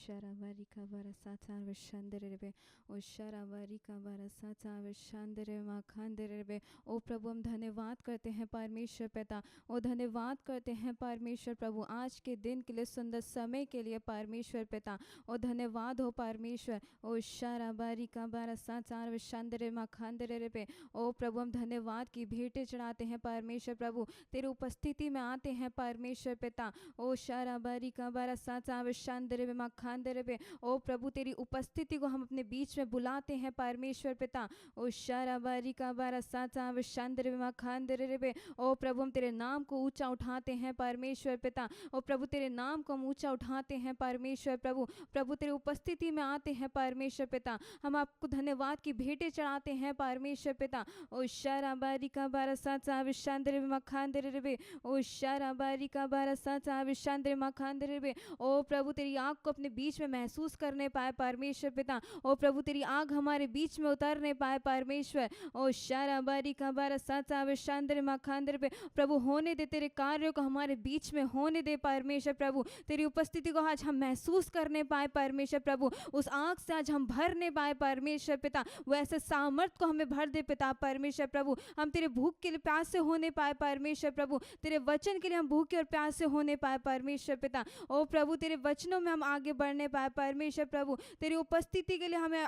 Sharavarika varasata vishanderebe o sharavarika varasata vishandere makhanderebe ओ प्रभु हम धन्यवाद करते हैं परमेश्वर पिता, ओ धन्यवाद करते हैं परमेश्वर प्रभु आज के दिन के लिए, सुंदर समय के लिए परमेश्वर पिता, ओ धन्यवाद हो परमेश्वर। ओ शराबारिका varasata vishandere makhanderebe ओ प्रभु हम धन्यवाद की भेंटें चढ़ाते हैं परमेश्वर प्रभु, तेरी उपस्थिति में आते हैं परमेश्वर पिता। ओ शराबारिका varasata vishandere makhanderebe ओ प्रभु तेरी उपस्थिति को हम अपने बीच में बुलाते हैं परमेश्वर पिता। ओ शराबारिका varasata vishandere makhanderebe ओ प्रभु हम तेरे नाम को ऊंचा उठाते हैं परमेश्वर पिता। ओ प्रभु तेरे नाम को हम ऊंचा उठाते हैं परमेश्वर प्रभु, प्रभु तेरी उपस्थिति में आते हैं परमेश्वर पिता, हम आपको धन्यवाद की भेंटें चढ़ाते हैं परमेश्वर पिता। ओ शराबारिका varasata vishandere makhanderebe ओ शराबारिका varasata vishandere makhanderebe ओ प्रभु तेरी आग को अपने बीच में महसूस करने पाए परमेश्वर पिता। ओ प्रभु तेरी आग हमारे बीच में उतरने पाए परमेश्वर। ओ शराबारिका varasata vishandere makhanderebe प्रभु होने दे, तेरे कार्यों को हमारे बीच में होने दे परमेश्वर प्रभु, तेरी उपस्थिति को आज हम महसूस करने पाए परमेश्वर प्रभु, उस आग से आज हम भरने पाए परमेश्वर पिता, वैसे सामर्थ को हमें भर दे पिता परमेश्वर प्रभु, हम तेरे भूख के लिए प्यास से होने पाए परमेश्वर प्रभु, तेरे वचन के लिए हम भूखे और प्यास से होने पाए परमेश्वर पिता। ओ प्रभु तेरे वचनों में हम आगे बढ़ने पाए परमेश्वर प्रभु, तेरी उपस्थिति के लिए हमें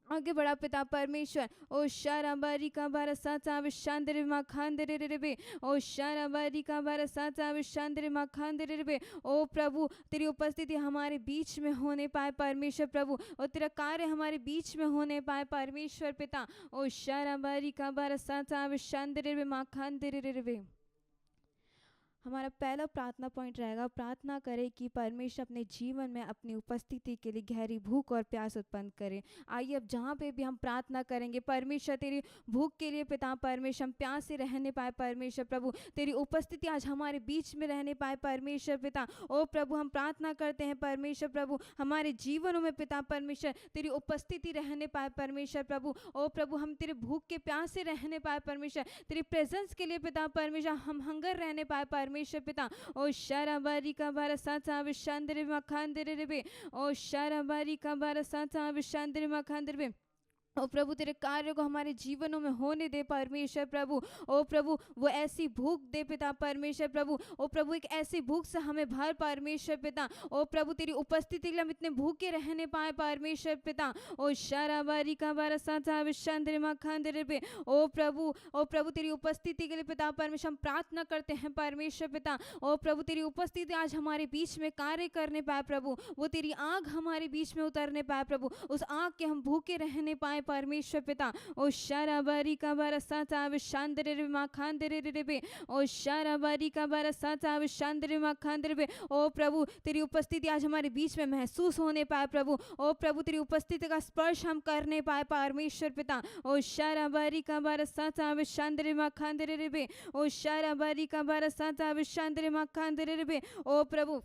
आगे बढ़ा पिता परमेश्वर। ओ शाराबारी का बारा साचा विशांदरे माखांदरे रे, ओ शाराबारी का बारा साचा विशांदरे माखांदरे रे। ओ प्रभु तेरी उपस्थिति हमारे बीच में होने पाए परमेश्वर प्रभु, और तेरा कार्य हमारे बीच में होने पाए परमेश्वर पिता। ओ शाराबारी का बारा साचा विशांदरे रे माखांदरे रे। हमारा पहला प्रार्थना पॉइंट रहेगा, प्रार्थना करें कि परमेश्वर अपने जीवन में अपनी उपस्थिति के लिए गहरी भूख और प्यास उत्पन्न करें। आइए अब जहाँ पे भी हम प्रार्थना करेंगे, परमेश्वर तेरी भूख के लिए पिता परमेश्वर हम प्यास से रहने पाए परमेश्वर प्रभु, तेरी उपस्थिति आज हमारे बीच में रहने पाए परमेश्वर पिता। ओ प्रभु हम प्रार्थना करते हैं परमेश्वर प्रभु, हमारे जीवनों में पिता परमेश्वर तेरी उपस्थिति रहने पाए परमेश्वर प्रभु। ओ प्रभु हम तेरे भूख के प्यास से रहने पाए परमेश्वर, तेरी प्रेजेंस के लिए पिता परमेश्वर हम हंगर रहने पाए परमेश्वर पिता। ओ शाराबारी का बारा साचा विशांदरे मखांदरे रे, ओ शाराबारी का बारा साचा विशांदरे मखांदरे रे। ओ प्रभु तेरे कार्य को हमारे जीवनों में होने दे परमेश्वर प्रभु। ओ प्रभु वो ऐसी भूख दे पिता परमेश्वर प्रभु। ओ प्रभु एक ऐसी भूख से हमें भर परमेश्वर पिता। ओ प्रभु तेरी उपस्थिति के लिए हम इतने भूखे रहने पाए परमेश्वर पिता। ओ शाराबारी का बारा साचा विशांदरे मखांदरे रे। ओ प्रभु तेरी उपस्थिति के लिए पिता परमेश्वर हम प्रार्थना करते हैं परमेश्वर पिता। ओ प्रभु तेरी उपस्थिति आज हमारे बीच में कार्य करने पाए प्रभु, वो तेरी आग हमारे बीच में उतरने पाए प्रभु, उस आग के हम भूखे रहने पाए परमेश्वर पिता। ओ शाराबारी का बारा साचा विशांदरे रे माखांदरे रे, ओ शाराबारी का बारा साचा विशांदरे माखांदरे रे। ओ प्रभु तेरी उपस्थिति आज हमारे बीच में महसूस होने पाए प्रभु। ओ प्रभु तेरी उपस्थिति का स्पर्श हम करने पाए परमेश्वर पिता। ओ शाराबारी का बारा साचा विशांदरे माखांदरे रे, ओ शाराबारी का बारा साचा विशांदरे माखांदरे रे। ओ प्रभु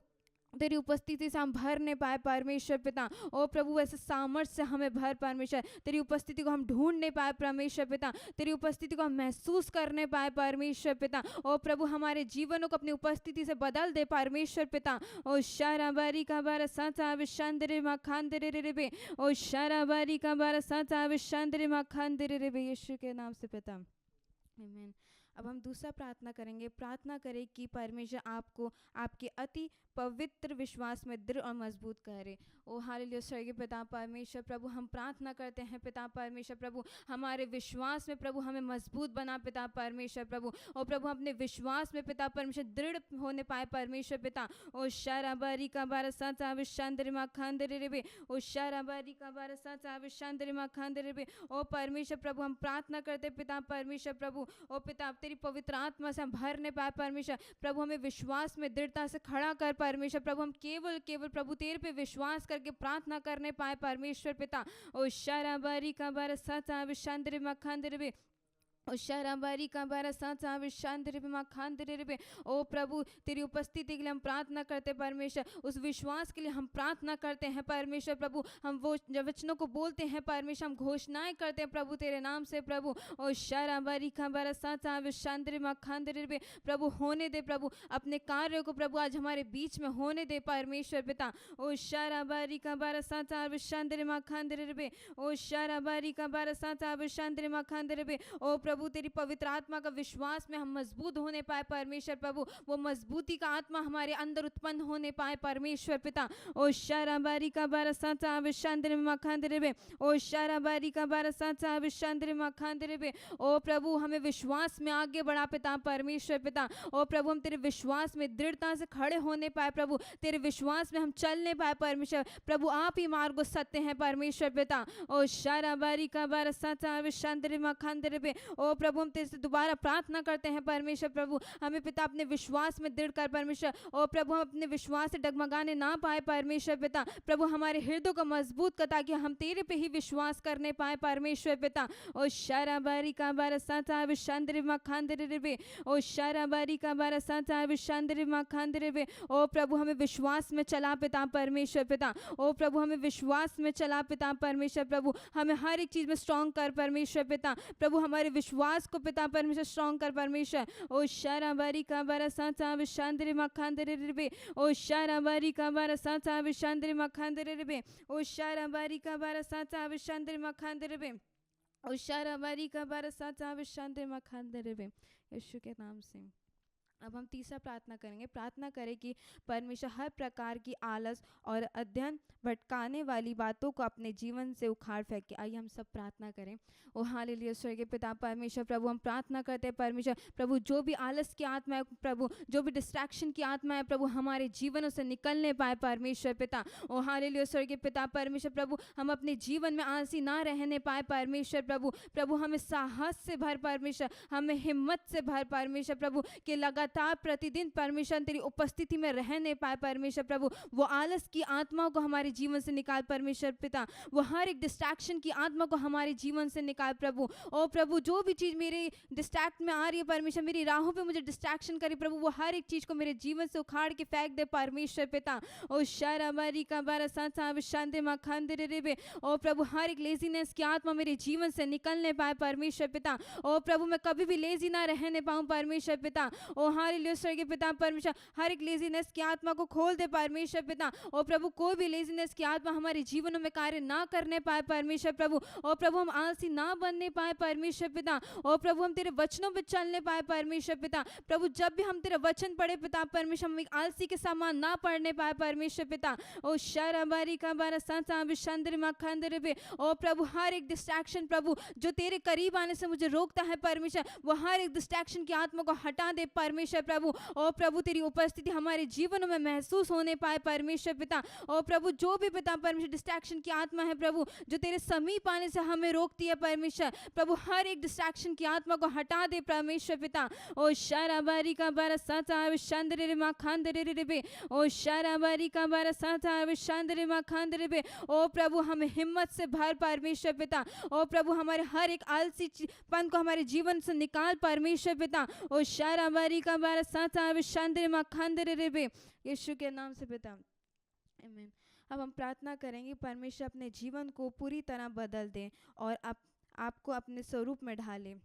तेरी उपस्थिति से हम भरने पाए परमेश्वर पिता। ओ प्रभु ऐसे सामर्थ्य से हमें भर परमेश्वर, तेरी उपस्थिति को हम ढूंढने पाए परमेश्वर पिता, तेरी उपस्थिति को हम महसूस करने पाए परमेश्वर पिता। ओ प्रभु हमारे जीवनों को अपनी उपस्थिति से बदल दे परमेश्वर पिता। ओ शाराबारी का बारा साचा विशांदरे मखांदरे रे, ओ शाराबारी का बारा साचा विशांदरे मखांदरे रे, यीशु के नाम से पिता, आमीन। अब हम दूसरा प्रार्थना करेंगे, प्रार्थना करें कि परमेश्वर आपको आपके अति पवित्र विश्वास में दृढ़ और मजबूत करे। ओ हालेलुया स्वर्गीय पिता परमेश्वर प्रभु हम प्रार्थना करते हैं पिता परमेश्वर प्रभु, हमारे विश्वास में प्रभु हमें मजबूत बना पिता परमेश्वर प्रभु। ओ प्रभु अपने विश्वास में पिता परमेश्वर दृढ़ होने पाए परमेश्वर पिता। ओ शाराबारी का बारा साचा विशांदरे मखांदरे रे, ओ शाराबारी का बारा साचा विशांदरे मखांदरे रे। ओ परमेश्वर प्रभु हम प्रार्थना करते पिता परमेश्वर प्रभु, ओ पिता तेरी पवित्र आत्मा से हम भरने पाए परमेश्वर प्रभु, हमें विश्वास में दृढ़ता से खड़ा कर परमेश्वर प्रभु, हम केवल प्रभु तेरे पे विश्वास करके प्रार्थना करने पाए परमेश्वर पिता। ओ शाराबारी का बारा साचा विशांदरे मखांदरे रे, ओ शाराबारी का बारा साचा विशांदरे मखांदरे रे। ओ प्रभु तेरी उपस्थिति के लिए हम प्रार्थना करते परमेश्वर, उस विश्वास के लिए हम प्रार्थना करते हैं परमेश्वर प्रभु। हम वो वचनों को बोलते हैं परमेश्वर, हम घोषणाएं करते हैं प्रभु तेरे नाम से प्रभु। ओ शाराबारी का बारा साचा विशांदरे मखांदरे रे, प्रभु होने दे प्रभु, अपने कार्यों को प्रभु आज हमारे बीच में होने दे परमेश्वर पिता। ओ शाराबारी का बारा साचा विशांदरे मखांदरे रे, ओ शाराबारी का बारा साचा विशांदरे मखांदरे रे। ओ प्रभु तेरी पवित्र आत्मा का विश्वास में हम मजबूत होने पाए परमेश्वर प्रभु, वो मजबूती का आत्मा हमारे अंदर उत्पन्न होने पाए परमेश्वर पिता। ओ शाराबारी का बारा साचा विशांदरे मखांदरे रे, ओ शाराबारी का बारा साचा विशांदरे मखांदरे रे। ओ प्रभु हमें विश्वास में आगे बढ़ा पिता परमेश्वर पिता। ओ प्रभु हम तेरे विश्वास में दृढ़ता से खड़े होने पाए प्रभु, तेरे विश्वास में हम चलने पाए परमेश्वर प्रभु, आप ही मार्ग सत्य हैं परमेश्वर पिता। ओ शाराबारी का बारा साचा विशांदरे मखांदरे रे। ओ प्रभु हम तेरे से दोबारा प्रार्थना करते हैं परमेश्वर प्रभु, हमें पिता अपने विश्वास में दृढ़ कर परमेश्वर। ओ प्रभु हम अपने विश्वास से डगमगाने ना पाए परमेश्वर पिता प्रभु, हमारे हृदय को मजबूत कर ताकि हम तेरे पे ही विश्वास करने पाए परमेश्वर पिता। ओ शाराबारी का बारा साचा विशांदरे मखांदरे रे, ओ शाराबारी का बारा साचा विशांदरे मखांदरे रे। ओ प्रभु हमें विश्वास में चला पिता परमेश्वर पिता। ओ प्रभु हमें विश्वास में चला पिता परमेश्वर प्रभु, हमें हर एक चीज में स्ट्रॉन्ग कर परमेश्वर पिता प्रभु, हमारे विश्वास को पिता परमेश्वर स्ट्रॉन्ग कर परमेश्वर। ओ शाराबारी का बारा साचा विशांदरे मखांदरे रे, ओ शाराबारी का बारा साचा विशांदरे मखांदरे रे, ओ शाराबारी का बारा साचा विशांदरे मखांदरे रे, ओ शाराबारी का बारा साचा विशांदरे मखांदरे रे, यीशु के नाम से अब हम तीसरा प्रार्थना करेंगे। प्रार्थना करें कि परमेश्वर हर प्रकार की आलस और अध्ययन भटकाने वाली बातों को अपने जीवन से उखाड़ फेंके। आइए हम सब प्रार्थना करें। ओ हालेलुया स्वर्गीय पिता परमेश्वर प्रभु, हम प्रार्थना करते हैं परमेश्वर प्रभु, जो भी आलस की आत्मा है प्रभु, जो भी डिस्ट्रैक्शन की आत्मा है प्रभु, हमारे जीवनों से निकलने पाए परमेश्वर पिता। ओ हालेलुया स्वर्गीय पिता परमेश्वर प्रभु, हम अपने जीवन में आलसी ना रहने पाए परमेश्वर प्रभु। प्रभु हमें साहस से भर परमेश्वर, हमें हिम्मत से भर परमेश्वर प्रभु, कि लगातार प्रतिदिन परमेश्वर तेरी उपस्थिति में रहने पाए परमेश्वर प्रभु। वो आलस की आत्माओं को हमारे जीवन से निकाल परमेश्वर पिता, वो हर एक डिस्ट्रैक्शन की आत्मा को हमारे जीवन से निकाल प्रभु। ओ प्रभु, जो भी चीज़ मेरे डिस्ट्रैक्ट में आ रही है परमेश्वर, मेरी राहों पे मुझे डिस्ट्रैक्शन करे प्रभु, वो हर एक चीज़ को मेरे जीवन से उखाड़ के फेंक दे परमेश्वर पिता। ओ शराबारी का बारा साथा शांति माँ खांदे रे। ओ प्रभु, हर एक लेजीनेस की आत्मा मेरे जीवन से निकलने पाए परमेश्वर पिता। ओ प्रभु, मैं कभी भी लेजी ना रहने पाऊँ परमेश्वर पिता। ओ हालेलुया स्वर्गीय पिता परमेश्वर, हर एक लेजीनेस की आत्मा को खोल दे परमेश्वर पिता। ओ प्रभु, कोई भी लेजीनेस की आत्मा हमारे जीवनों में कार्य ना करने पाए परमेश्वर प्रभु। ओ प्रभु, हम आलसी ना बनने पाए परमेश्वर पिता। ओ प्रभु, हम तेरे वचनों पे चलने पाए परमेश्वर पिता। प्रभु, जब भी हम तेरे वचन पढ़े पिता परमेश्वर, हम एक आलसी के समान ना पढ़ने पाए परमेश्वर पिता। ओ शराबारी का बारा साथा विशंदर मखंदर पे। ओ प्रभु, हर एक डिस्ट्रैक्शन प्रभु जो तेरे करीब आने से मुझे रोकता है परमेश्वर, वो हर एक डिस्ट्रैक्शन की आत्मा को हटा दे परमेश्वर प्रभु। ओ प्रभु, तेरी उपस्थिति हमारे जीवनों में महसूस होने पाए परमेश्वर पिता। ओ प्रभु, जो भी पिता परमेश्वर डिस्ट्रैक्शन की आत्मा है प्रभु, जो तेरे समीप आने से हमें रोकती है परमेश्वर प्रभु, हर एक डिस्ट्रैक्शन की आत्मा को हटा दे परमेश्वर पिता। ओ शराबारी का बारा साथा विशंदर मा खांदर रे। ओ शराबारी का बारा साथा विशंदर मा खांदर रे। ओ प्रभु, हमें हिम्मत से भर परमेश्वर पिता। ओ प्रभु, हमारे हर एक आलसी पन को हमारे जीवन से निकाल परमेश्वर पिता। ओ शराबारी का बारा साथा विशंदर मा खांदर रे, यीशु के नाम से पिता, आमीन। अब हम प्रार्थना करेंगे परमेश्वर अपने जीवन को पूरी तरह बदल दे और आपको अपने स्वरूप में ढाले।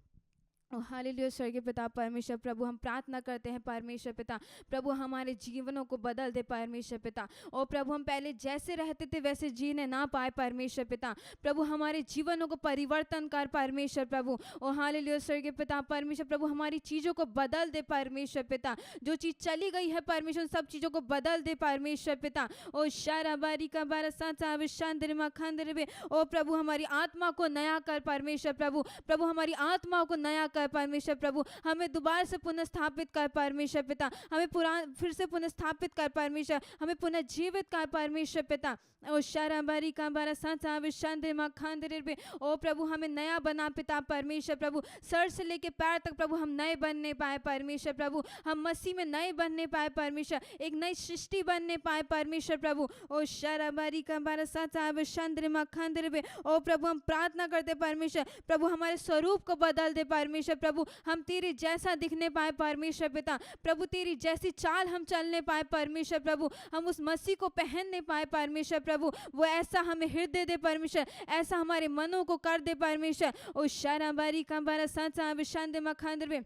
हालेलुया स्वर्गीय पिता परमेश्वर प्रभु, हम प्रार्थना करते हैं परमेश्वर पिता प्रभु, हमारे जीवनों को बदल दे परमेश्वर पिता। और प्रभु, हम पहले जैसे रहते थे वैसे जीने ना पाए परमेश्वर पिता प्रभु, हमारे जीवनों को परिवर्तन कर परमेश्वर प्रभु। ओ हालेलुया स्वर्गीय पिता परमेश्वर प्रभु, हमारी चीज़ों को बदल दे परमेश्वर पिता। जो चीज़ चली गई है परमेश्वर, सब चीज़ों को बदल दे परमेश्वर पिता। ओ शराबारी का बारा साथा विशंदर मखंदर पे। ओ प्रभु, हमारी आत्मा को नया कर परमेश्वर प्रभु। प्रभु, हमारी आत्मा को नया कर परमेश्वर प्रभु, हमें दोबारा से पुनर्स्थापित कर परमेश्वर पिता। हमें फिर से पुनर्स्थापित कर परमेश्वर, हमें पुनर्जीवित कर परमेश्वर पिता। ओ शराबारी का बारा साथा विशंदर मखंदर पे। ओ प्रभु, हमें नया बना पिता परमेश्वर प्रभु, सर से लेके पैर तक प्रभु हम नए बनने पाए परमेश्वर प्रभु। हम मसीह में नए बनने पाए परमेश्वर, एक नई सृष्टि बनने पाए परमेश्वर प्रभु। ओ शराबारी का बारा साथा विशंदर मखंदर पे। ओ प्रभु, हम प्रार्थना करते परमेश्वर प्रभु, हमारे स्वरूप को बदल दे परमेश्वर प्रभु, हम तेरे जैसा दिखने पाए परमेश्वर पिता प्रभु, तेरी जैसी चाल हम चलने पाए परमेश्वर प्रभु, हम उस मसीह को पहनने पाए परमेश्वर प्रभु। वो ऐसा हमें हृदय दे परमेश्वर, ऐसा हमारे मनों को कर दे परमेश्वर। ओ शराबारी का बारा साथा विशंदर मखंदर पे।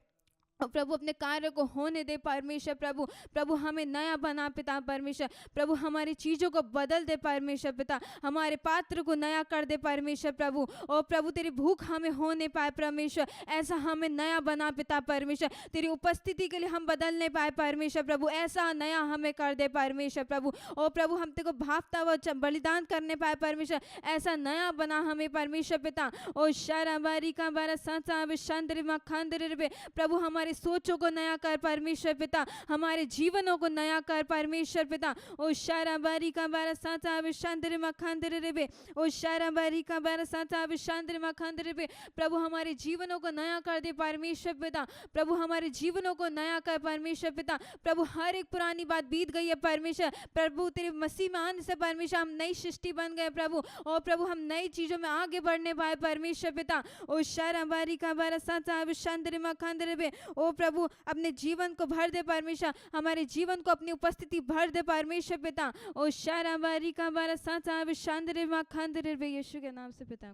और प्रभु, अपने कार्य को होने दे परमेश्वर प्रभु। प्रभु, हमें नया बना पिता परमेश्वर प्रभु, हमारी चीज़ों को बदल दे परमेश्वर पिता, हमारे पात्र को नया कर दे परमेश्वर प्रभु। और प्रभु, तेरी भूख हमें होने पाए परमेश्वर, ऐसा हमें नया बना पिता परमेश्वर। तेरी उपस्थिति के लिए हम बदलने पाए परमेश्वर प्रभु, ऐसा नया हमें कर दे परमेश्वर प्रभु। और प्रभु, हम तेरे को भावता व बलिदान करने पाए परमेश्वर, ऐसा नया बना हमें परमेश्वर पिता। ओ शराबारी का बारा साथा विशंदर मखंदर पे। प्रभु, हमारे सोचों को नया कर परमेश्वर पिता, हमारे जीवनों को नया कर परमेश्वर पिता। ओ शराबारी का बारा साथा विशंदर मखंदर पे। ओ शराबारी का बारा साथा विशंदर मखंदर पे। प्रभु, हमारे जीवनों को नया कर दे परमेश्वर पिता प्रभु, हमारे जीवनों को नया कर परमेश्वर पिता प्रभु। हर एक पुरानी बात बीत गई है परमेश्वर प्रभु, तेरे मसीह में आने से परमेश्वर हम नई सृष्टि बन गए प्रभु। और प्रभु, हम नई चीजों में आगे बढ़ने पाए परमेश्वर पिता। ओ शराबारी का बारा साथा विशंदर मखंदर पे। ओ प्रभु, अपने जीवन को भर दे परमेश्वर, हमारे जीवन को अपनी उपस्थिति भर दे परमेश्वर पिता। ओ शराबारी का बारा साथा विशंदर मखंदर पे, यीशु के नाम से पिता,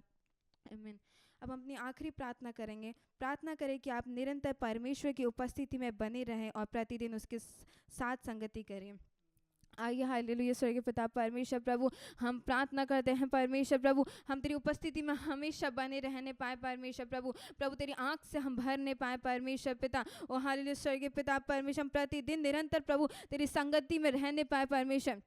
आमीन। अब हम अपनी आखिरी प्रार्थना करेंगे। प्रार्थना करें कि आप निरंतर परमेश्वर की उपस्थिति में बने रहें और प्रतिदिन उसके साथ संगति करें। आइए हालेलुया स्वर्गीय पिता परमेश्वर प्रभु, हम प्रार्थना करते हैं परमेश्वर प्रभु, हम तेरी उपस्थिति में हमेशा बने रहने पाए परमेश्वर प्रभु। प्रभु तेरी आँख से हम भरने पाए परमेश्वर पिता। ओ हालेलुया स्वर्गीय पिता परमेश्वर, हम प्रतिदिन निरंतर प्रभु तेरी संगति में रहने पाए परमेश्वर।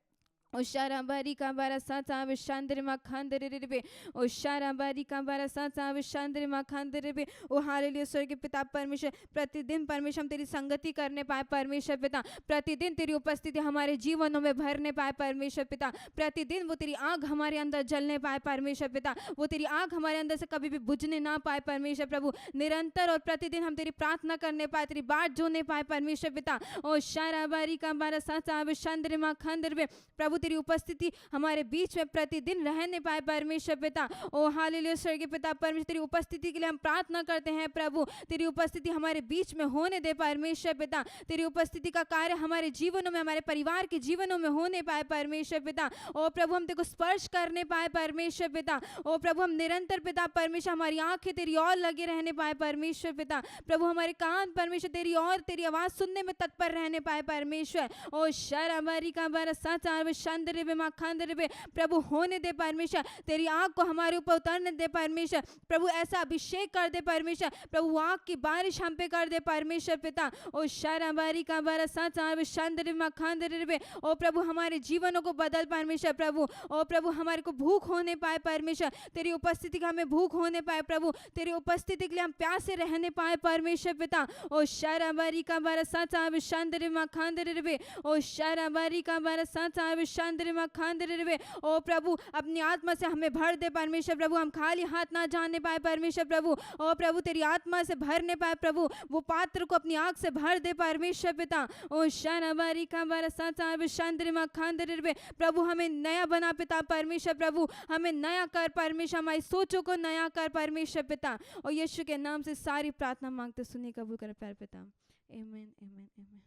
ओशाराबारी का बारा साचा विशांदर मा खांदरे रे, ओशाराबारी का बारा साचा विशांदर मा खांदरे रे। ओ हालेलुया स्वर्गीय पिता परमेश्वर, प्रतिदिन परमेश्वर हम तेरी संगति करने पाए परमेश्वर पिता, प्रतिदिन तेरी उपस्थिति हमारे जीवनों में भरने पाए परमेश्वर पिता, प्रतिदिन वो तेरी आग हमारे अंदर जलने पाए परमेश्वर पिता, वो तेरी आग हमारे अंदर से कभी भी बुझने ना पाए परमेश्वर प्रभु। निरंतर और प्रतिदिन हम तेरी प्रार्थना करने पाए, तेरी बात जोने पाए परमेश्वर पिता। ओ शाराबारी का बारा साचा विशांदर मा खांदरे रे। प्रभु तेरी उपस्थिति हमारे बीच में प्रतिदिन रहने पाए परमेश्वर पिता। ओ हालेलुया स्वर्गीय पिता परमेश्वर, तेरी उपस्थिति के लिए हम प्रार्थना करते हैं प्रभु, तेरी उपस्थिति हमारे बीच में होने दे परमेश्वर पिता। तेरी उपस्थिति का कार्य हमारे जीवनों में, हमारे परिवार के जीवनों में होने पाए परमेश्वर पिता। ओ प्रभु हम तेरे को स्पर्श करने पाए परमेश्वर पिता। ओ प्रभु हम निरंतर पिता परमेश्वर, हमारी आंखें तेरी ओर लगे रहने पाए परमेश्वर पिता। प्रभु हमारे कान परमेश्वर तेरी ओर, तेरी आवाज सुनने में तत्पर रहने पाए परमेश्वर। ओ शराबारी का बारा साचा शांदरे में मां खांदरे में, प्रभु होने दे परमेश्वर, तेरी आग को हमारे ऊपर उतरने दे परमेश्वर। प्रभु ऐसा अभिषेक कर दे परमेश्वर, प्रभु आग की बारिश हम पे कर दे परमेश्वर पिता। ओ शराबारी का बारा साचा शांदरे में खांदरे में, ओ प्रभु हमारे जीवनों को बदल परमेश्वर प्रभु। ओ प्रभु हमारे को भूख होने पाए परमेश्वर, तेरी उपस्थिति का हमें भूख होने पाए प्रभु, तेरी उपस्थिति के लिए हम प्यासे रहने पाए परमेश्वर पिता। ओ शराबारी का बारा साचा शांदरे में खांदरे में, ओ शराबारी का बारा साचा शांदरे में खांदरे में। ओ प्रभु अपनी आत्मा से हमें भर दे परमेश्वर प्रभु, हम खाली हाथ ना जाने पाए परमेश्वर प्रभु। ओ प्रभु तेरी आत्मा से भरने पाए प्रभु, वो पात्र को अपनी आग से भर दे परमेश्वर पिता। ओ शराबारी का बारा साचा शांदरे में खांदरे में, प्रभु हमें नया बना पिता परमेश्वर प्रभु, हमें नया कर परमेश्वर, हमारी सोचों को नया कर परमेश्वर पिता। और यीशु के नाम से सारी प्रार्थना मांगते सुनी कबूल कर प्यारे पिता। आमीन आमीन आमीन।